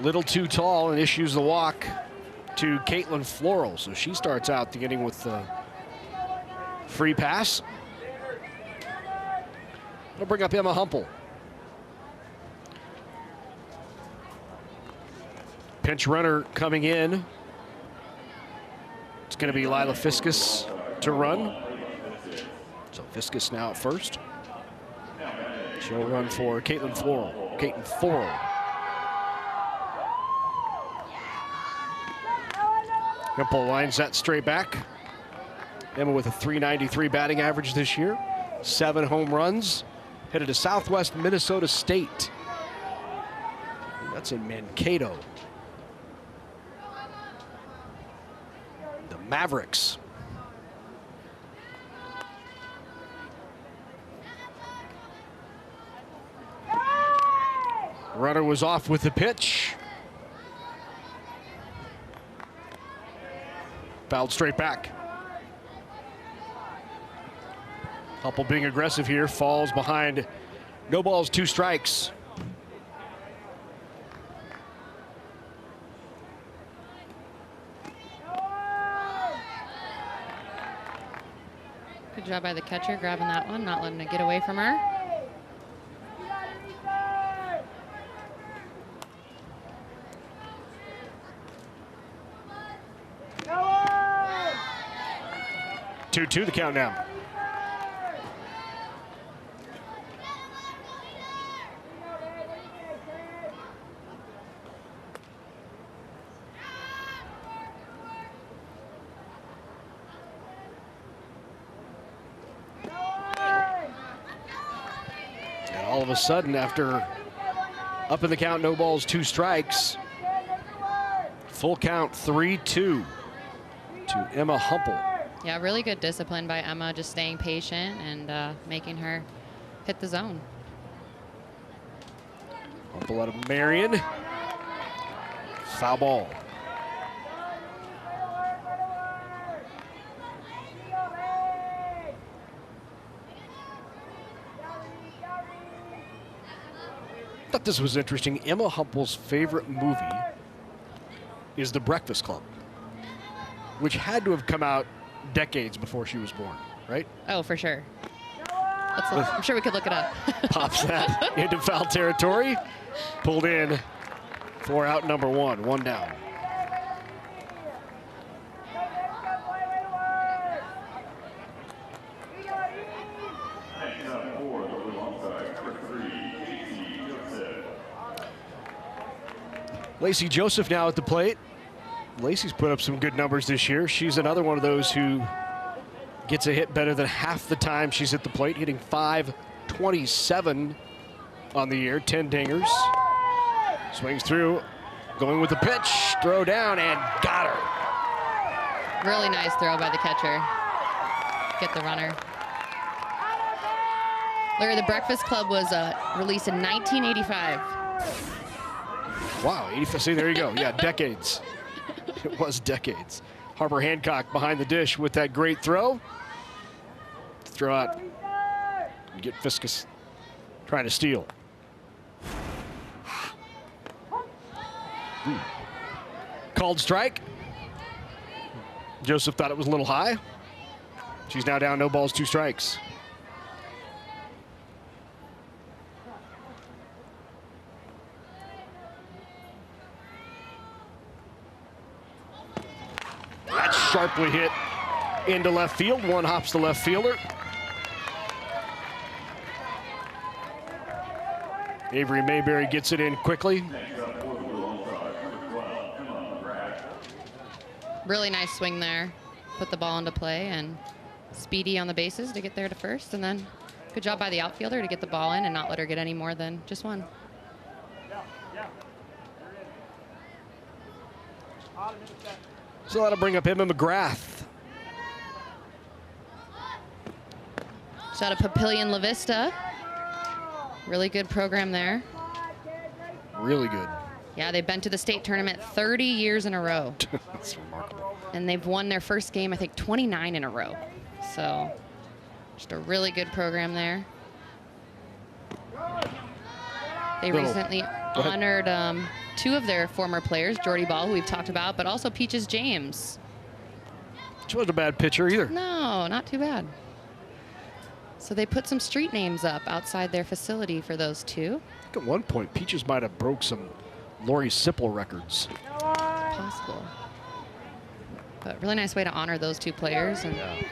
Little too tall and issues the walk to Caitlin Floral. So she starts out the inning with the free pass. It'll bring up Emma Humple. Pinch runner coming in. It's going to be Lila Fiskus to run. So Fiskus now at first. She'll run for Caitlin Floral. Caitlin Floral. Humple lines that straight back. Emma with a .393 batting average this year. 7 home runs. Headed to Southwest Minnesota State. That's in Mankato. The Mavericks. Runner was off with the pitch. Fouled straight back. Humple being aggressive here, falls behind. No balls, 2 strikes. Good job by the catcher grabbing that one, not letting it get away from her. Two the count now. And all of a sudden, after up in the count, no balls, 2 strikes, full count 3-2 to Emma Humple. Yeah, really good discipline by Emma, just staying patient and making her hit the zone. Humple out of Marion. Foul ball. I thought this was interesting. Emma Humple's favorite movie is The Breakfast Club, which had to have come out decades before she was born, right? Oh, for sure. I'm sure we could look it up. Pops that into foul territory. Pulled in for out number 1, 1 down. Lacey Joseph now at the plate. Lacey's put up some good numbers this year. She's another one of those who gets a hit better than half the time she's at the plate, hitting .527 on the year, 10 dingers. Swings through, going with the pitch, throw down, and got her. Really nice throw by the catcher. Get the runner. Larry, The Breakfast Club was released in 1985. Wow, 85, see, there you go. Yeah, decades. It was decades. Harper Hancock behind the dish with that great throw. Throw out and get Fiskus trying to steal. Called strike. Joseph thought it was a little high. She's now down, no balls, 2 strikes. That's sharply hit into left field. One hops the left fielder. Avery Mayberry gets it in quickly. Really nice swing there. Put the ball into play, and speedy on the bases to get there to first, and then good job by the outfielder to get the ball in and not let her get any more than just one. So that'll bring up Emma McGrath. Shout out Papillion La Vista. Really good program there. Really good. Yeah, they've been to the state tournament 30 years in a row. That's remarkable. And they've won their first game, I think, 29 in a row. So just a really good program there. They recently honored two of their former players, Jordy Ball, who we've talked about, but also Peaches James. She wasn't a bad pitcher either. No, not too bad. So they put some street names up outside their facility for those two. I think at one point, Peaches might have broke some Lori Sipple records. Possible. But really nice way to honor those two players. And Yeah.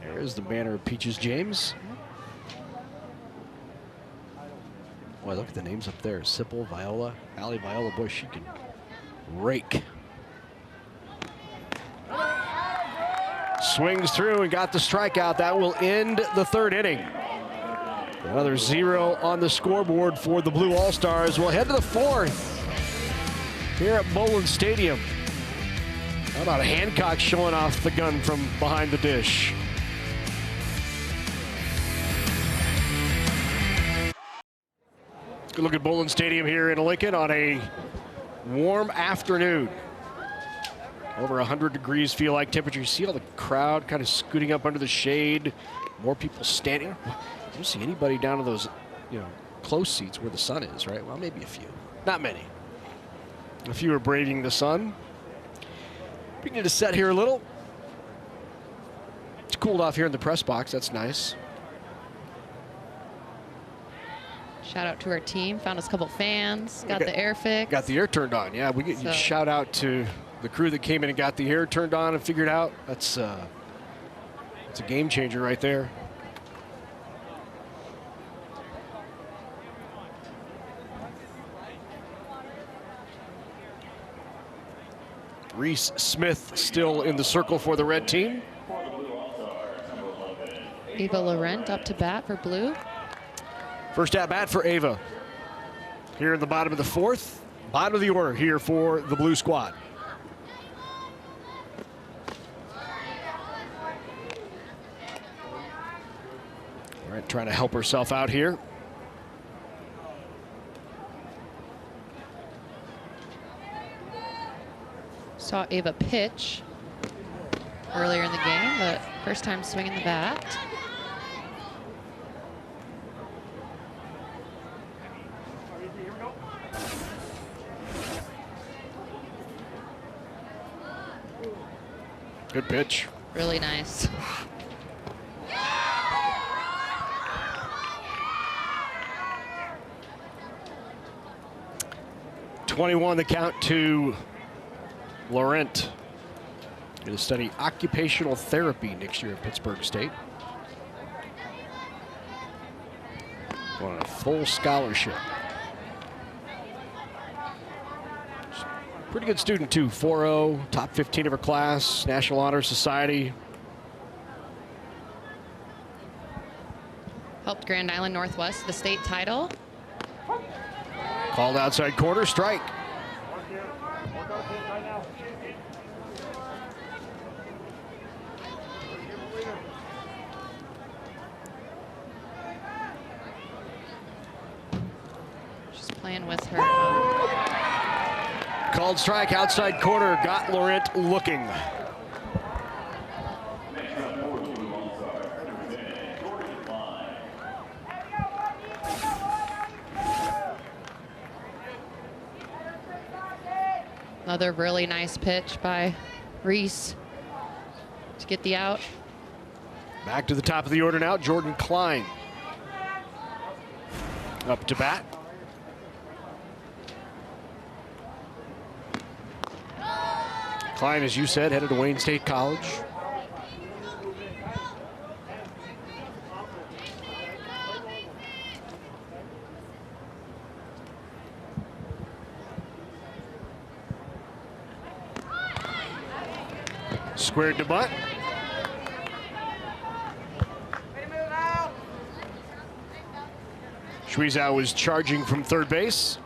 There's the banner of Peaches James. Boy, look at the names up there. Sipple, Viola, Allie Viola. Boy, she can rake. Swings through and got the strikeout. That will end the third inning. Another 0 on the scoreboard for the Blue All-Stars. We'll head to the fourth here at Bowlin Stadium. How about Hancock showing off the gun from behind the dish? Good look at Bowlin Stadium here in Lincoln on a warm afternoon. Over 100 degrees feel like temperature. You see all the crowd kind of scooting up under the shade. More people standing. You don't see anybody down to those, close seats where the sun is, right? Well, maybe a few. Not many. A few are braving the sun. We need to set here a little. It's cooled off here in the press box. That's nice. shout out to our team. Found us a couple fans. Got the air fixed. Got the air turned on. Yeah, we get shout out to the crew that came in and got the air turned on and figured out. That's a game changer right there. Reese Smith still in the circle for the red team. Ava Laurent up to bat for blue. First at bat for Ava. Here in the bottom of the fourth. Bottom of the order here for the blue squad. All right, trying to help herself out here. Saw Ava pitch earlier in the game, but first time swinging the bat. Good pitch. Really nice. .21 the count to Laurent. Going to study occupational therapy next year at Pittsburgh State. On a full scholarship. Pretty good student too, 4.0, top 15 of her class, National Honor Society. Helped Grand Island Northwest the state title. Called outside corner, strike. She's playing with her. Called strike, outside corner, got Laurent looking. Another really nice pitch by Reese to get the out. Back to the top of the order now, Jordan Klein. Up to bat. Klein, as you said, headed to Wayne State College. Squared to butt. Schweizow was charging from third base.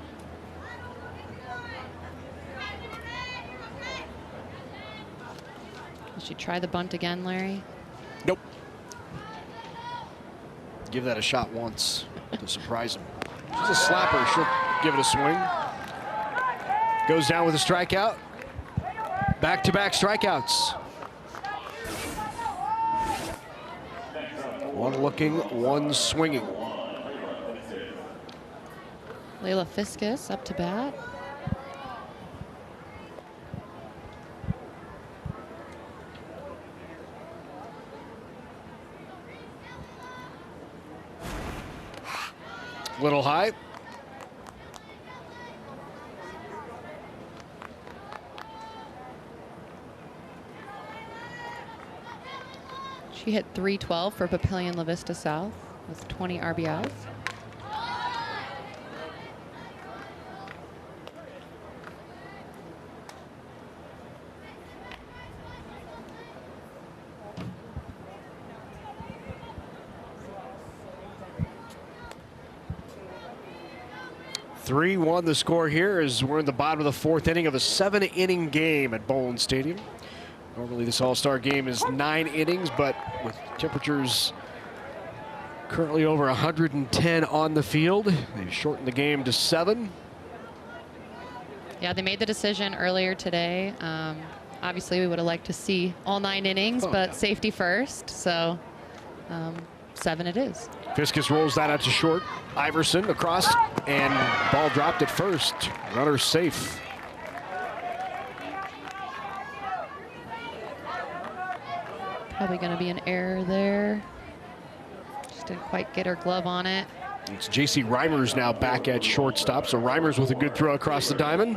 Did she try the bunt again, Larry? Nope. Give that a shot once to surprise him. She's a slapper. She'll give it a swing. Goes down with a strikeout. Back-to-back strikeouts. One looking, one swinging. Layla Fiskus up to bat. Little high. She hit .312 for Papillion La Vista South with 20 RBIs. Three one the score here as we're in the bottom of the fourth inning of a 7-inning game at Bowling Stadium. Normally this All-Star game is 9 innings, but with temperatures currently over 110 on the field, they've shortened the game to 7. Yeah, they made the decision earlier today. Obviously, we would have liked to see all 9 innings, but safety first. So 7 it is. Fiskus rolls that out to short. Iverson across, and ball dropped at first. Runner safe. Probably going to be an error there. Just didn't quite get her glove on it. It's J.C. Reimers now back at shortstop. So Reimers with a good throw across the diamond.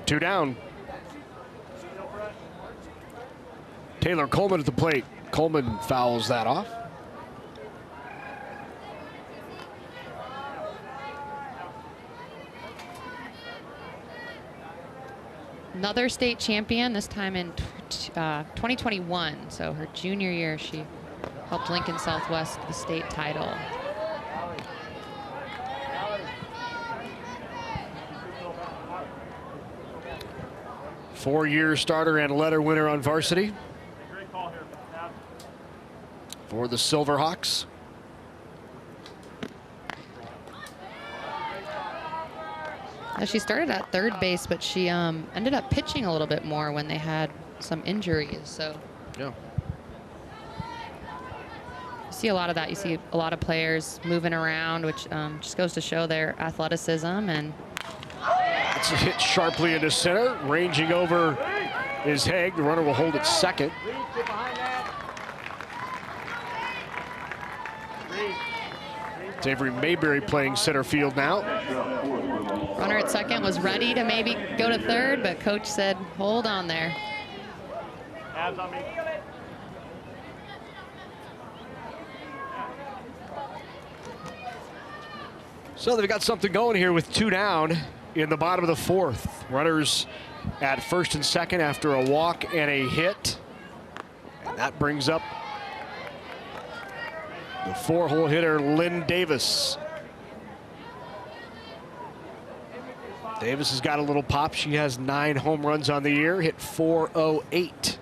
Two down. Taylor Coleman at the plate. Coleman fouls that off. Another state champion, this time in 2021. So her junior year, she helped Lincoln Southwest the state title. Four-year starter and letter winner on varsity for the Silverhawks. She started at third base, but she ended up pitching a little bit more when they had some injuries. So yeah, you see a lot of that. You see a lot of players moving around, which just goes to show their athleticism. And it's hit sharply into center. Ranging over is Haig. The runner will hold at second. It's Avery Mayberry playing center field now. Runner at second was ready to maybe go to third, but coach said, hold on there. Abs on me. So they've got something going here with 2 down in the bottom of the fourth. Runners at first and second after a walk and a hit. And that brings up the 4-hole hitter, Lynn Davis. Davis has got a little pop. She has 9 home runs on the year, hit .408.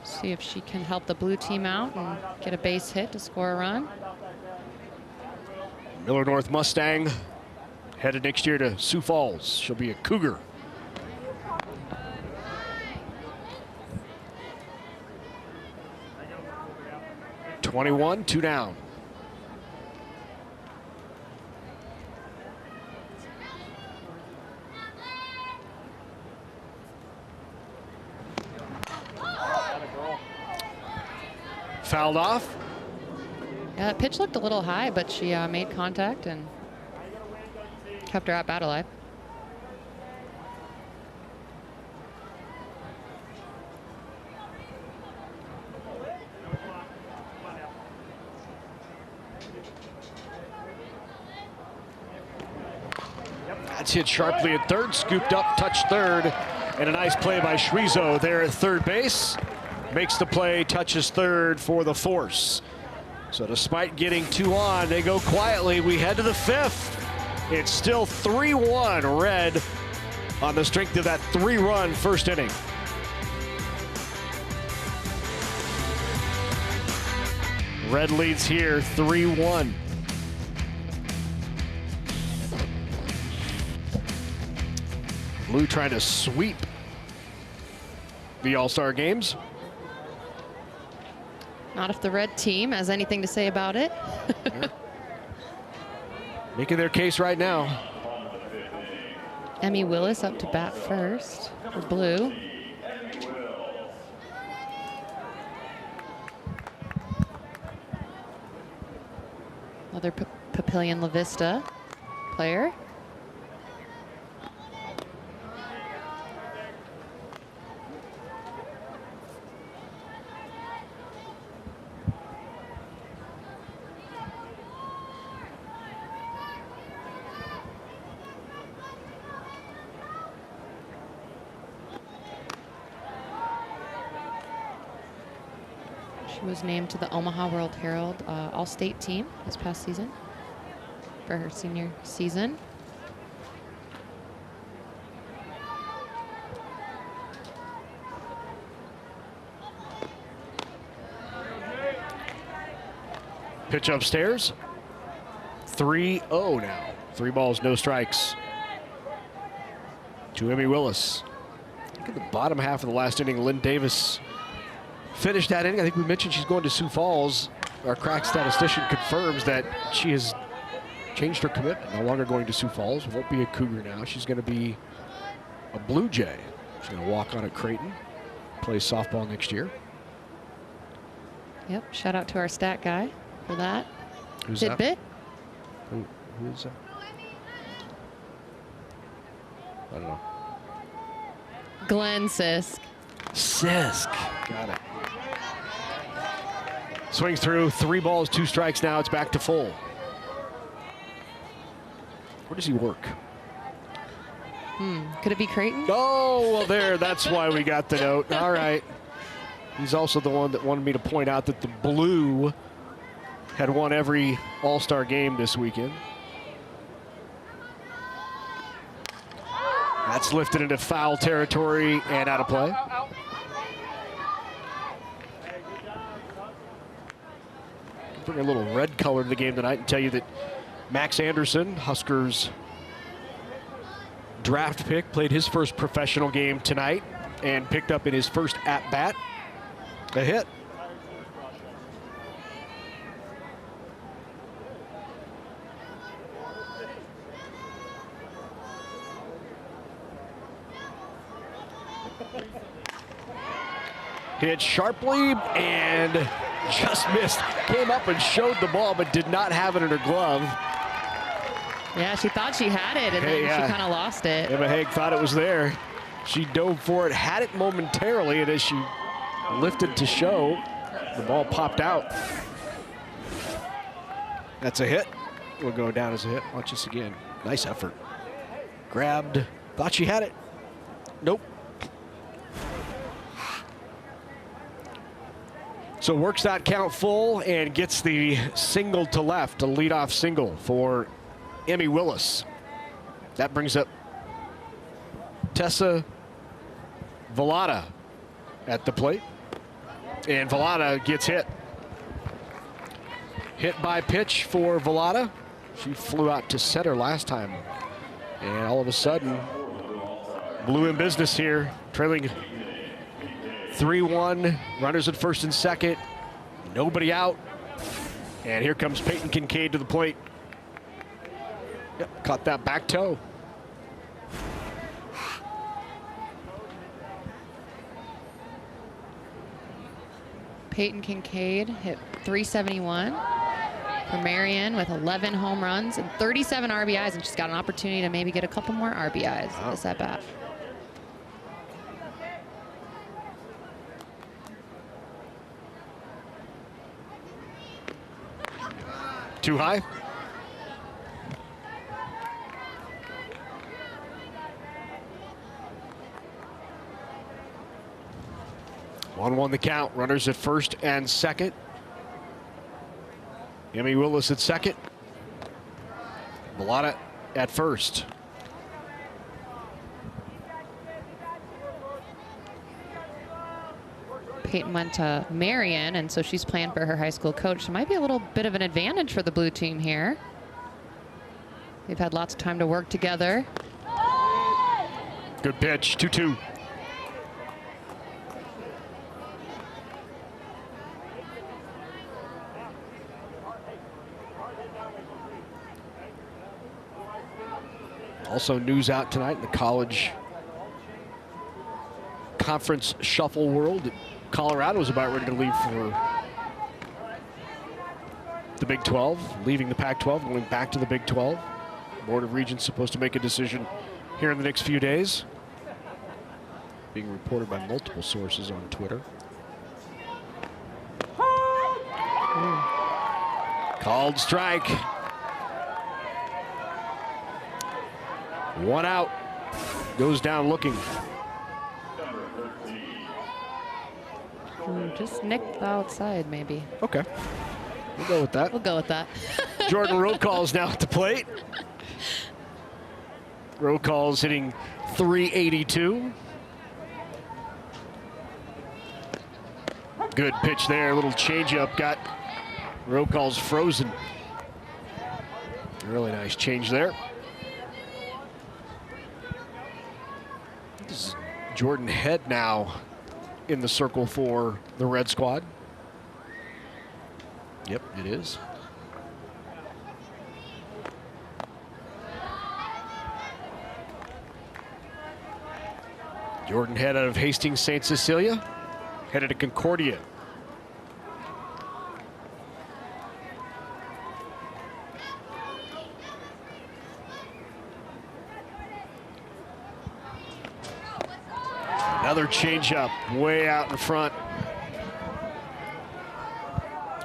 See if she can help the blue team out and get a base hit to score a run. Miller North Mustang headed next year to Sioux Falls. She'll be a Cougar. .21, 2 down. Fouled off. Yeah, that pitch looked a little high, but she made contact and kept her at bat alive. That's hit sharply at third, scooped up, touched third, and a nice play by Shrizo there at third base. Makes the play, touches third for the force. So despite getting 2 on, they go quietly. We head to the 5th. It's still 3-1 Red on the strength of that 3-run first inning. Red leads here 3-1. Blue trying to sweep the All-Star games. Not if the red team has anything to say about it. Making their case right now. Emmy Willis up to bat first for blue. Another Papillion La Vista player. She was named to the Omaha World Herald All-State team this past season for her senior season. Pitch upstairs. 3-0 now. 3 balls, no strikes to Emmy Willis. Look at the bottom half of the last inning. Lynn Davis finished that inning. I think we mentioned she's going to Sioux Falls. Our crack statistician confirms that she has changed her commitment. No longer going to Sioux Falls. Won't be a Cougar now. She's going to be a Blue Jay. She's going to walk on at Creighton. Play softball next year. Yep, shout out to our stat guy for that. Who's tidbit. Who is that? I don't know. Glenn Sisk. Sisk. Got it. Swings through, 3 balls, 2 strikes now. It's back to full. Where does he work? Could it be Creighton? Oh, well, there. That's why we got the note. All right. He's also the one that wanted me to point out that the Blue had won every All-Star game this weekend. That's lifted into foul territory and out of play. Bring a little red color to the game tonight and tell you that Max Anderson, Huskers draft pick, played his first professional game tonight and picked up in his first at-bat a hit. Hit sharply and just missed. Came up and showed the ball, but did not have it in her glove. Yeah, she thought she had it, and then she kind of lost it. Emma Haig thought it was there. She dove for it, had it momentarily, and as she lifted to show, the ball popped out. That's a hit. Will go down as a hit. Watch this again. Nice effort. Grabbed. Thought she had it. Nope. So works that count full and gets the single to left, a leadoff single for Emmy Willis. That brings up Tessa Velada at the plate. And Velada gets hit. Hit by pitch for Velada. She flew out to center last time. And all of a sudden, Blue in business here, trailing 3-1, runners at first and second, nobody out. And here comes Peyton Kincaid to the plate. Yep, caught that back toe. Peyton Kincaid hit .371 for Marion with 11 home runs and 37 RBIs, and she's got an opportunity to maybe get a couple more RBIs this at bat. Too high. One the count. Runners at first and second. Emmy Willis at second. Velada at first. Peyton went to Marion, and so she's playing for her high school coach. So it might be a little bit of an advantage for the blue team here. They've had lots of time to work together. Good pitch, 2-2. Also news out tonight in the college conference shuffle world. Colorado is about ready to leave for the Big 12, leaving the Pac-12, going back to the Big 12. Board of Regents supposed to make a decision here in the next few days. Being reported by multiple sources on Twitter. Called strike. 1 out. Goes down looking. Just nicked outside, maybe. Okay. We'll go with that. We'll go with that. Jordan Rocall's now at the plate. Rocall's hitting .382. Good pitch there. A little changeup got Rocall's frozen. Really nice change there. This is Jordan Head now in the circle for the Red Squad. Yep, it is. Jordan Head out of Hastings St. Cecilia, headed to Concordia. Another changeup way out in front.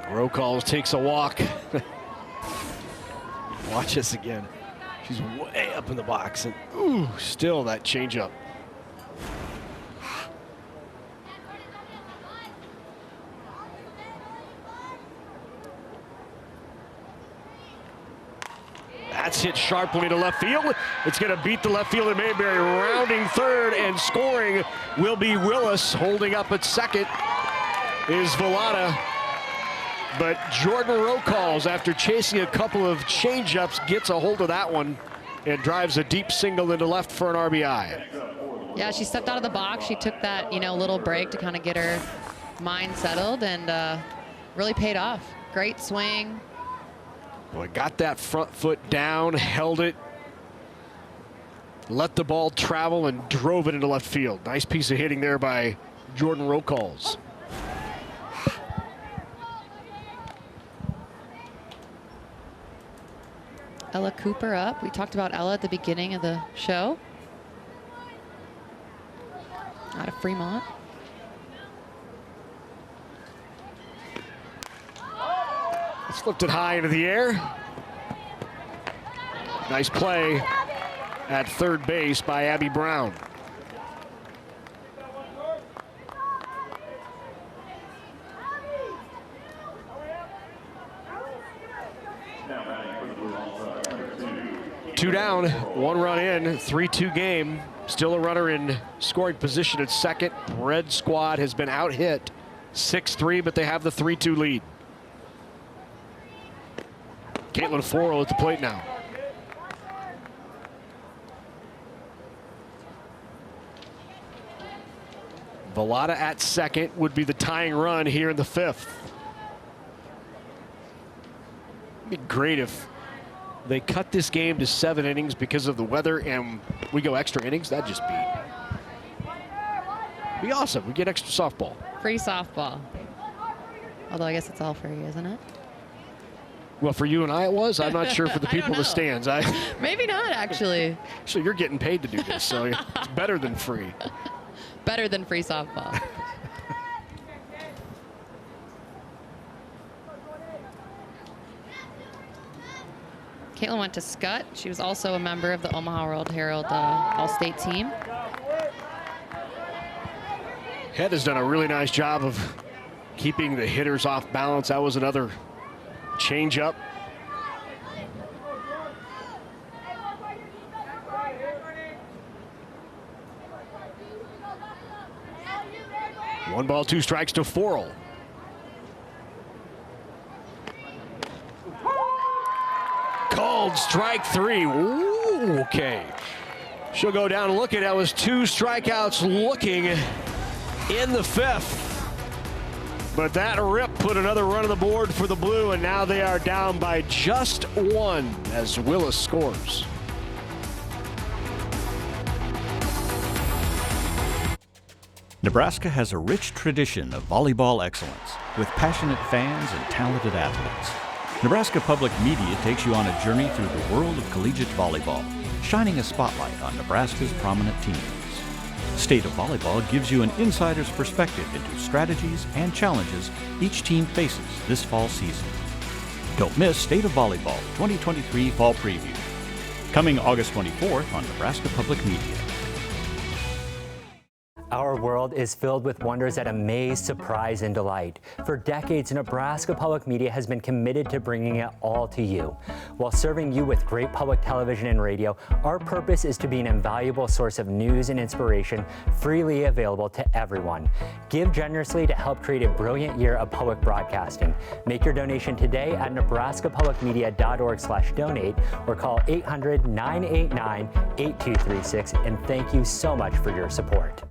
Rocalls takes a walk. Watch this again. She's way up in the box, and ooh, still that changeup. That's hit sharply to left field. It's going to beat the left fielder Mayberry. Rounding third and scoring will be Willis. Holding up at second is Villada. But Jordan Rocalls, after chasing a couple of changeups, gets a hold of that one and drives a deep single into left for an RBI. Yeah, she stepped out of the box. She took that, little break to kind of get her mind settled, and really paid off. Great swing. Boy, got that front foot down, held it, let the ball travel, and drove it into left field. Nice piece of hitting there by Jordan Rocalls. Ella Cooper up. We talked about Ella at the beginning of the show. Out of Fremont. It's lifted high into the air. Nice play at third base by Abby Brown. Two down, 1 run in, 3-2 game. Still a runner in scoring position at second. Red Squad has been out hit 6-3, but they have the 3-2 lead. Caitlin Forrell at the plate now. Villada at second would be the tying run here in the fifth. It'd be great if they cut this game to 7 innings because of the weather and we go extra innings. That'd just be awesome. We get extra softball. Free softball. Although I guess it's all free, isn't it? Well, for you and I it was. I'm not sure for the people in the stands. Maybe not, actually. So you're getting paid to do this, so it's better than free. Better than free softball. Caitlin went to Scott. She was also a member of the Omaha World Herald All-State team. Head has done a really nice job of keeping the hitters off balance. That was another changeup. 1 ball, 2 strikes to Forel. Called strike 3. Ooh, okay. She'll go down and look at it. That was 2 strikeouts looking in the 5th. But that rip put another run on the board for the Blue, and now they are down by just 1 as Willis scores. Nebraska has a rich tradition of volleyball excellence with passionate fans and talented athletes. Nebraska Public Media takes you on a journey through the world of collegiate volleyball, shining a spotlight on Nebraska's prominent teams. State of Volleyball gives you an insider's perspective into strategies and challenges each team faces this fall season. Don't miss State of Volleyball 2023 Fall Preview, coming August 24th on Nebraska Public Media. Our world is filled with wonders that amaze, surprise, and delight. For decades, Nebraska Public Media has been committed to bringing it all to you. While serving you with great public television and radio, our purpose is to be an invaluable source of news and inspiration, freely available to everyone. Give generously to help create a brilliant year of public broadcasting. Make your donation today at nebraskapublicmedia.org/donate or call 800-989-8236, and thank you so much for your support.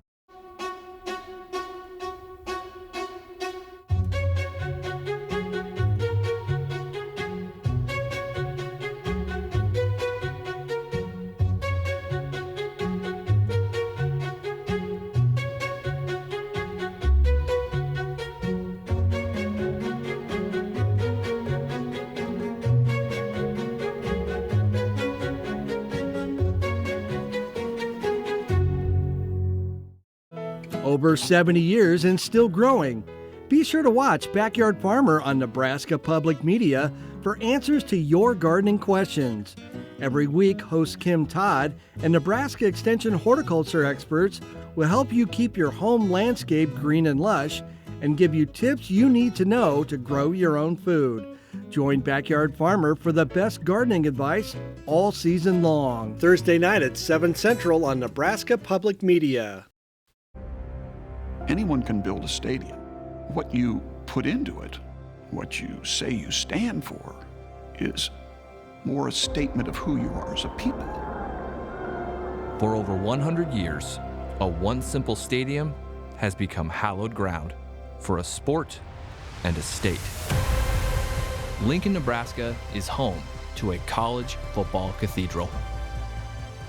Over 70 years and still growing. Be sure to watch Backyard Farmer on Nebraska Public Media for answers to your gardening questions. Every week, host Kim Todd and Nebraska Extension horticulture experts will help you keep your home landscape green and lush and give you tips you need to know to grow your own food. Join Backyard Farmer for the best gardening advice all season long. Thursday night at 7 Central on Nebraska Public Media. Anyone can build a stadium. What you put into it, what you say you stand for, is more a statement of who you are as a people. For over 100 years, a One Simple Stadium has become hallowed ground for a sport and a state. Lincoln, Nebraska is home to a college football cathedral.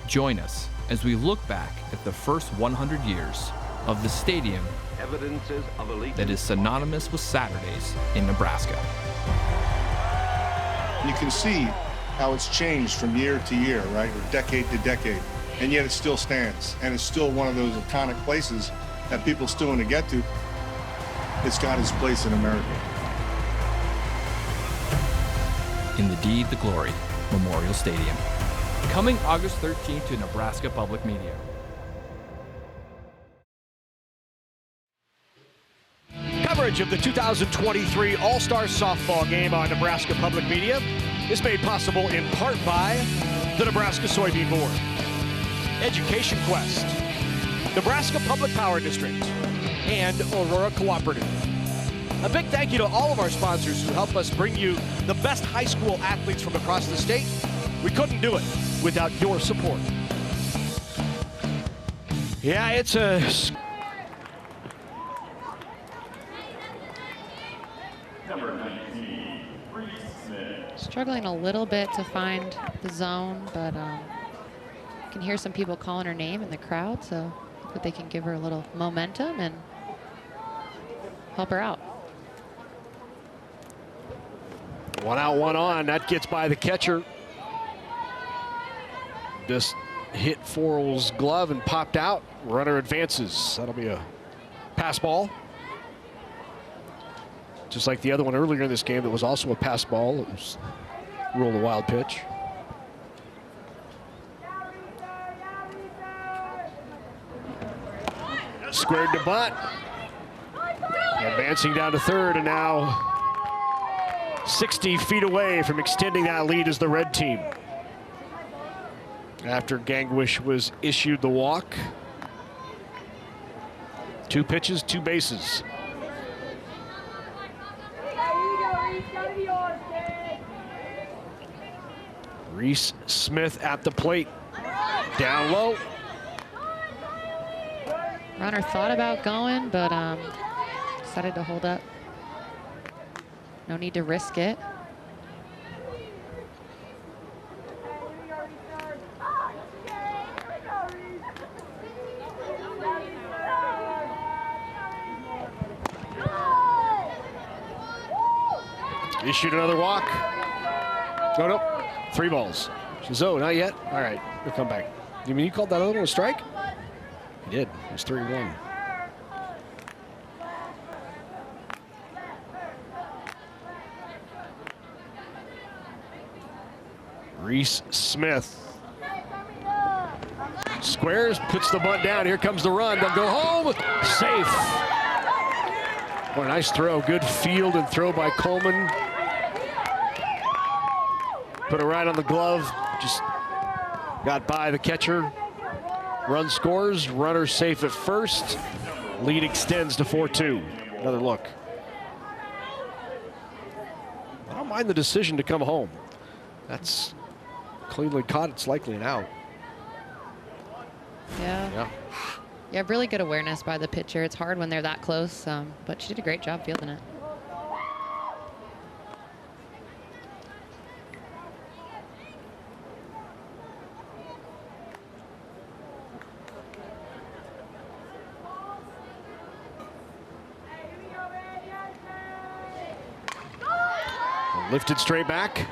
Join us as we look back at the first 100 years of the stadium that is synonymous with Saturdays in Nebraska. You can see how it's changed from year to year, right, or decade to decade, and yet it still stands, and it's still one of those iconic places that people still want to get to. It's got its place in America. In the Deed to Glory Memorial Stadium. Coming August 13th to Nebraska Public Media. Coverage of the 2023 All Star softball game on Nebraska Public Media is made possible in part by the Nebraska Soybean Board, Education Quest, Nebraska Public Power District, and Aurora Cooperative. A big thank you to all of our sponsors who help us bring you the best high school athletes from across the state. We couldn't do it without your support. Yeah, it's a... Struggling a little bit to find the zone, but you can hear some people calling her name in the crowd, so that they can give her a little momentum and help her out. One out, one on. That gets by the catcher. Just hit Forel's glove and popped out. Runner advances. That'll be a pass ball. Just like the other one earlier in this game that was also a pass ball. It was ruled a wild pitch. Squared to butt. Advancing down to third, and now 60 feet away from extending that lead is the red team. After Gangwish was issued the walk. 2 pitches, 2 bases. Reese Smith at the plate. Down low. Runner thought about going, but decided to hold up. No need to risk it. Issued another walk. Oh, no. 3 balls. Oh, not yet? All right, we'll come back. You mean you called that other one a strike? He did. It was 3-1. Reese Smith. Squares, puts the bunt down. Here comes the run. They'll go home. Safe. What a nice throw. Good field and throw by Coleman. Put it right on the glove. Just got by the catcher. Run scores. Runner safe at first. Lead extends to 4-2. Another look. I don't mind the decision to come home. That's cleanly caught. It's likely an out. Yeah. Yeah, really good awareness by the pitcher. It's hard when they're that close, but she did a great job fielding it. Lifted straight back.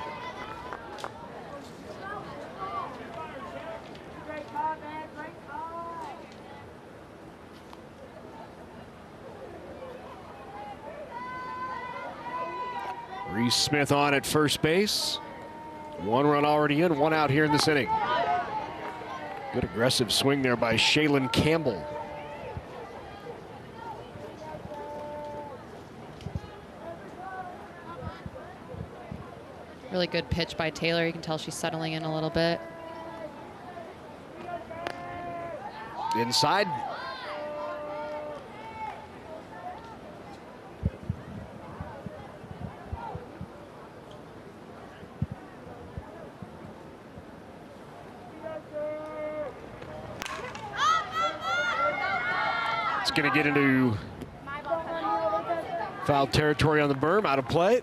Reese Smith on at first base. 1 run already in, 1 out here in this inning. Good aggressive swing there by Shaylin Campbell. Really good pitch by Taylor. You can tell she's settling in a little bit. Inside. It's going to get into foul territory on the berm, out of play.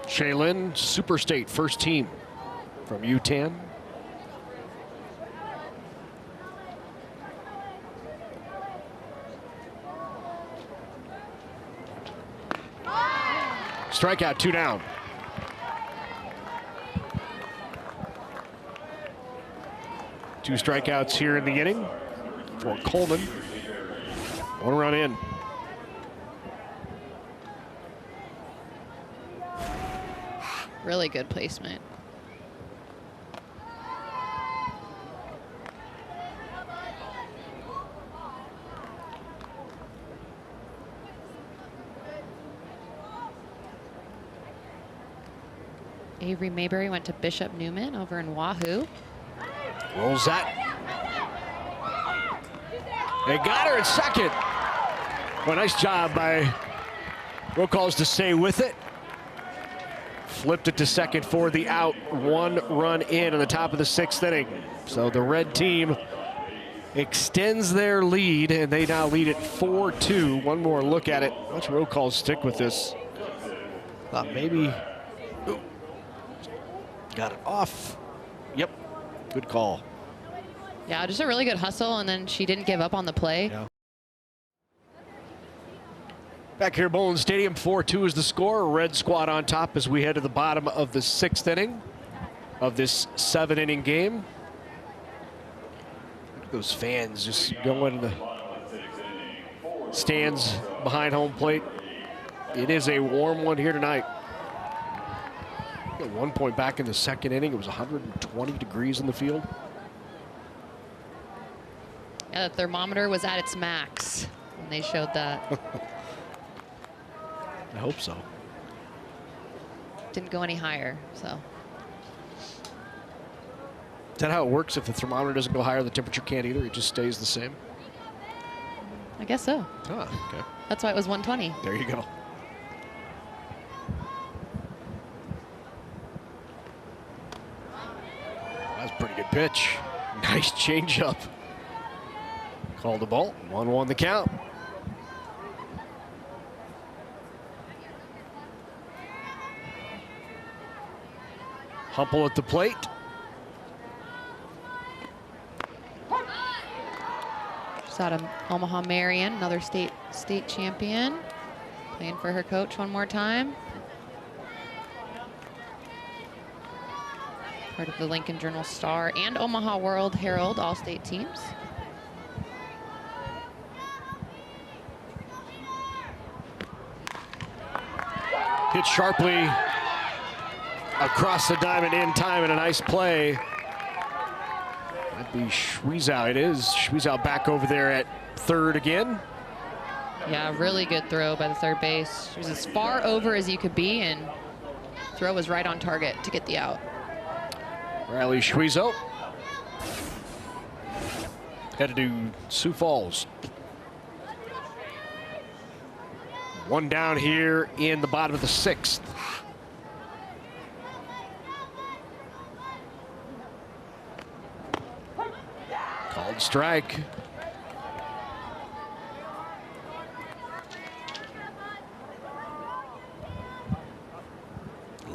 Shaylin, Super State first team from U10. Strikeout, 2 down. Two strikeouts here in the inning for Coleman. 1 run in. Really good placement. Avery Mayberry went to Bishop Newman over in Wahoo. Rolls that. They got her at second. Well, nice job by Rocalls to stay with it. Flipped it to second for the out. 1 run in the top of the 6th inning. So the red team extends their lead, and they now lead it 4-2. One more look at it. Watch Rocalls stick with this. Thought maybe. Ooh. Got it off. Yep. Good call. Yeah, just a really good hustle, and then she didn't give up on the play. Yeah. Back here at Bowling Stadium, 4-2 is the score. Red squad on top as we head to the bottom of the 6th inning of this 7-inning game. Look at those fans just going in the stands behind home plate. It is a warm one here tonight. At one point back in the second inning, it was 120 degrees in the field. Yeah, the thermometer was at its max when they showed that. I hope so. Didn't go any higher, so. Is that how it works? If the thermometer doesn't go higher, the temperature can't either? It just stays the same? I guess so. Ah, okay. That's why it was 120. There you go. That's a pretty good pitch. Nice changeup. Called the ball. 1-1 the count. Humple at the plate. She's out of Omaha Marion, another state champion. Playing for her coach one more time. Part of the Lincoln Journal-Star and Omaha World Herald all-state teams. Hit sharply across the diamond in time, and a nice play. That'd be Schwiezow. It is. Schwiezow back over there at third again. Yeah, really good throw by the third base. She was as far over as you could be, and throw was right on target to get the out. Riley Schwiezow headed to Sioux Falls. One down here in the bottom of the sixth. Called strike.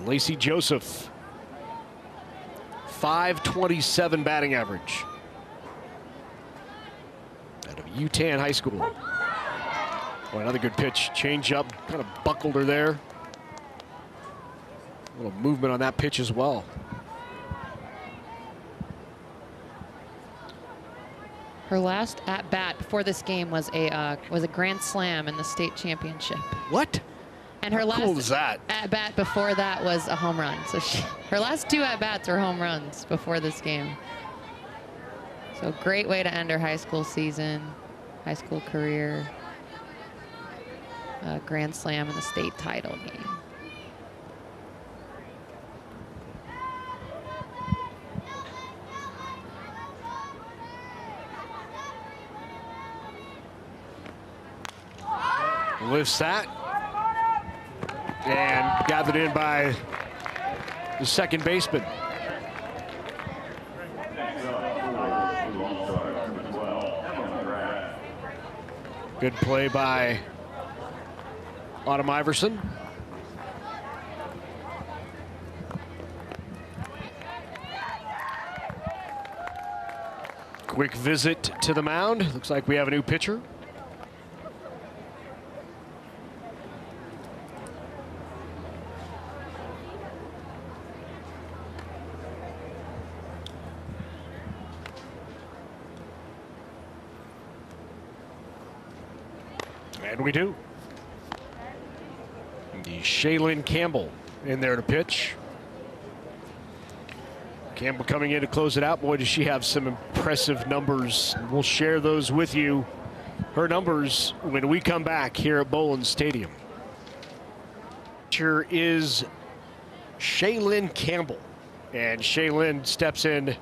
Lacey Joseph, 527 batting average out of UTAN High School. Oh, another good pitch, change up, kind of buckled her there. A little movement on that pitch as well. Her last at bat before this game was a grand slam in the state championship. What? And her How last cool is that? at bat before that was a home run. So her last two at bats were home runs before this game. So great way to end her high school season, high school career. Grand slam in the state title game. Lifts that. And gathered in by the second baseman. Good play by Autumn Iverson. Quick visit to the mound. Looks like we have a new pitcher. And we do. The Shaylin Campbell in there to pitch. Campbell coming in to close it out. Boy, does she have some impressive numbers. We'll share those with you. Her numbers when we come back here at Bowlin Stadium. Here is Shaylin Campbell. And Shaylin steps in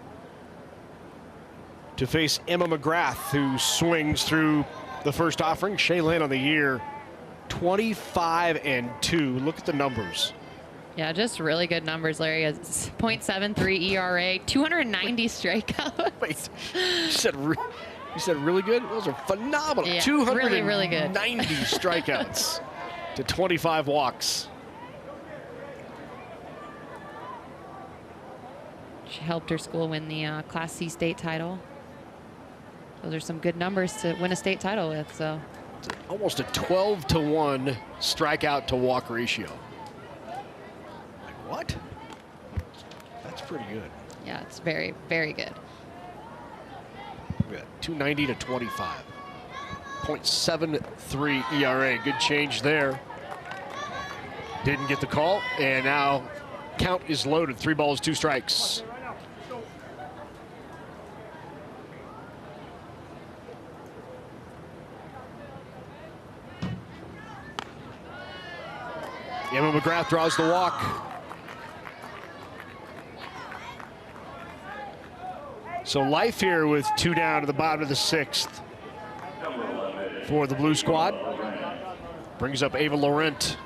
to face Emma McGrath, who swings through the first offering. Shaylin on the year, 25-2. Look at the numbers. Yeah, just really good numbers, Larry. A .73 ERA, 290 strikeouts. Wait, you said really good? Those are phenomenal. Yeah, 290 really good. strikeouts to 25 walks. She helped her school win the Class C state title. Those are some good numbers to win a state title with. So Almost a 12-to-1 strikeout to walk ratio. Like what? That's pretty good. yeah, it's very, very good. Look at that, 290 to 25. .73 ERA. Good change there. Didn't get the call, and now count is loaded. 3 balls, 2 strikes. Emma McGrath draws the walk. So life here with 2 down to the bottom of the 6th for the Blue Squad. Brings up Ava Laurent.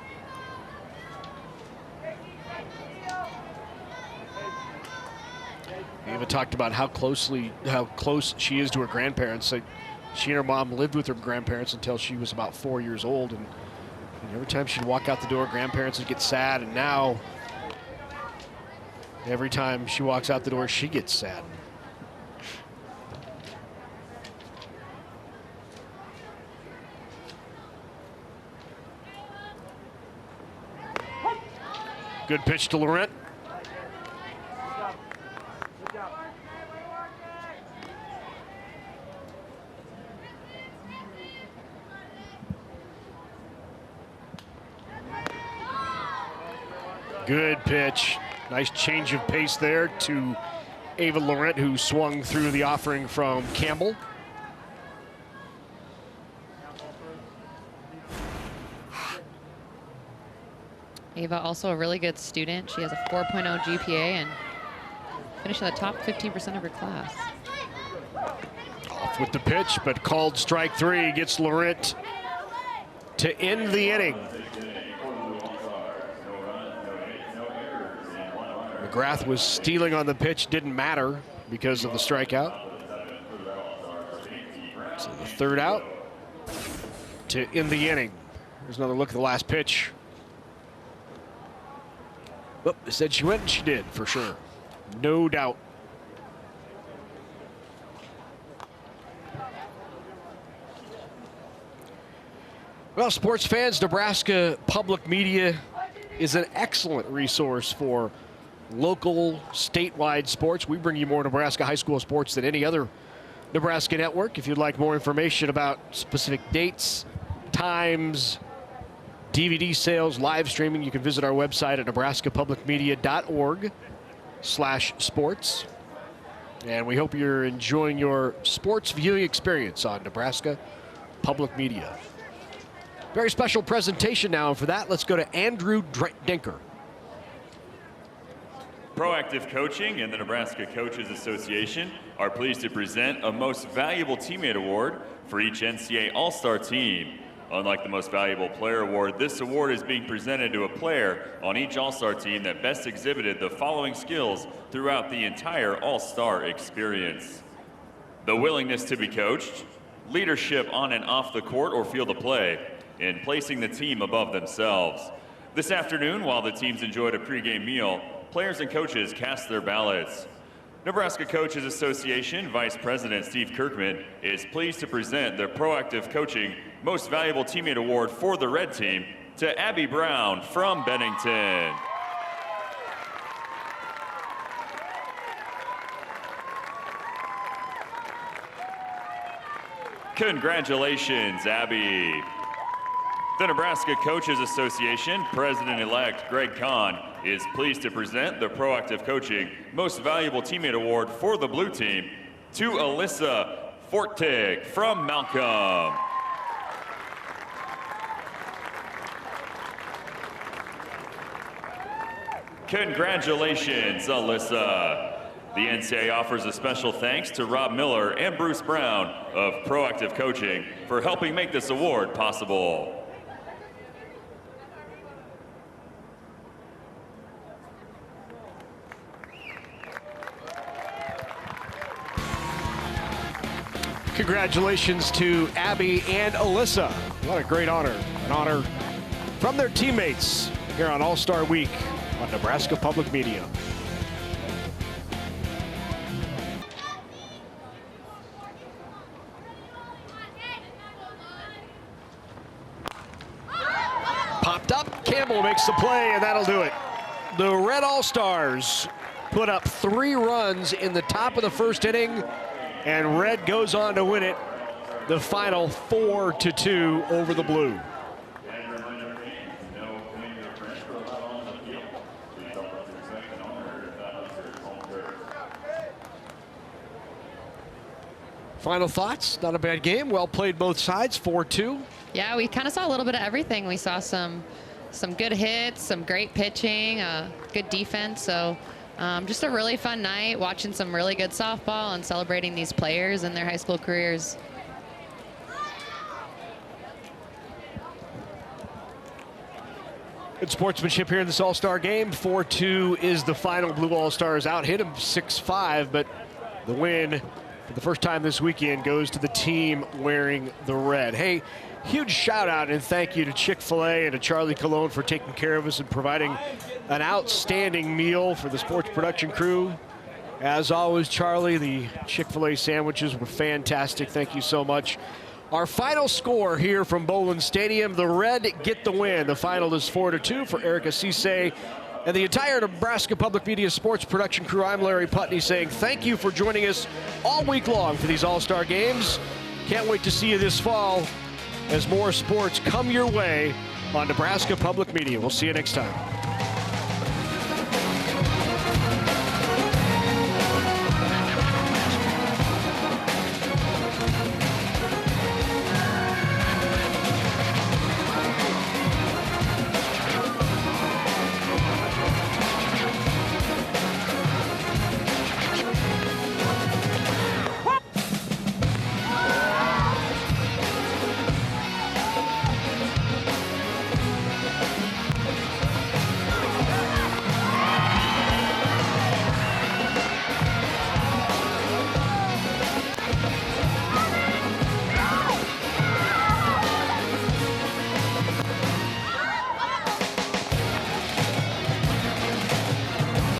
Ava talked about how close she is to her grandparents. Like, she and her mom lived with her grandparents until she was about 4 years old, and every time she'd walk out the door, grandparents would get sad, and now every time she walks out the door, she gets sad. Good pitch to Laurent. Good pitch. Nice change of pace there to Ava Laurent, who swung through the offering from Campbell. Ava, also a really good student. She has a 4.0 GPA and finished in the top 15% of her class. Off with the pitch, but called strike 3. Gets Laurent to end the inning. McGrath was stealing on the pitch, didn't matter because of the strikeout. So the 3rd out to end the inning. There's another look at the last pitch. Well, they said she went and she did, for sure. No doubt. Well, sports fans, Nebraska Public Media is an excellent resource for local, statewide sports. We bring you more Nebraska high school sports than any other Nebraska network. If you'd like more information about specific dates, times, DVD sales, live streaming, you can visit our website at nebraskapublicmedia.org/sports. And we hope you're enjoying your sports viewing experience on Nebraska Public Media. Very special presentation now. And for that, let's go to Andrew Denker. Proactive Coaching and the Nebraska Coaches Association are pleased to present a Most Valuable Teammate Award for each NCAA All-Star team. Unlike the Most Valuable Player Award, this award is being presented to a player on each All-Star team that best exhibited the following skills throughout the entire All-Star experience: the willingness to be coached, leadership on and off the court or field of play, and placing the team above themselves. This afternoon, while the teams enjoyed a pregame meal, players and coaches cast their ballots. Nebraska Coaches Association Vice President Steve Kirkman is pleased to present the Proactive Coaching Most Valuable Teammate Award for the Red Team to Abby Brown from Bennington. Congratulations, Abby. The Nebraska Coaches Association President-elect Greg Kahn is pleased to present the Proactive Coaching Most Valuable Teammate Award for the Blue Team to Alyssa Fortig from Malcolm. Congratulations, Alyssa. The NCAA offers a special thanks to Rob Miller and Bruce Brown of Proactive Coaching for helping make this award possible. Congratulations to Abby and Alyssa. What a great honor. An honor from their teammates here on All-Star Week on Nebraska Public Media. Popped up, Campbell makes the play, and that'll do it. The Red All-Stars put up 3 runs in the top of the 1st inning, and Red goes on to win it, the final 4-2 over the Blue. Final thoughts? Not a bad game. Well played both sides, 4-2. Yeah, we kind of saw a little bit of everything. We saw some good hits, some great pitching, good defense. So just a really fun night, watching some really good softball and celebrating these players and their high school careers. Good sportsmanship here in this All-Star game. 4-2 is the final. Blue All-Stars out hit him 6-5, but the win for the first time this weekend goes to the team wearing the red. Hey, huge shout out and thank you to Chick-fil-A and to Charlie Colon for taking care of us and providing an outstanding meal for the sports production crew. As always, Charlie, the Chick-fil-A sandwiches were fantastic. Thank you so much. Our final score here from Bowlin Stadium, the Red get the win. The final is 4-2 for Erica Cisse and the entire Nebraska Public Media sports production crew. I'm Larry Putney saying thank you for joining us all week long for these All-Star games. Can't wait to see you this fall as more sports come your way on Nebraska Public Media. We'll see you next time.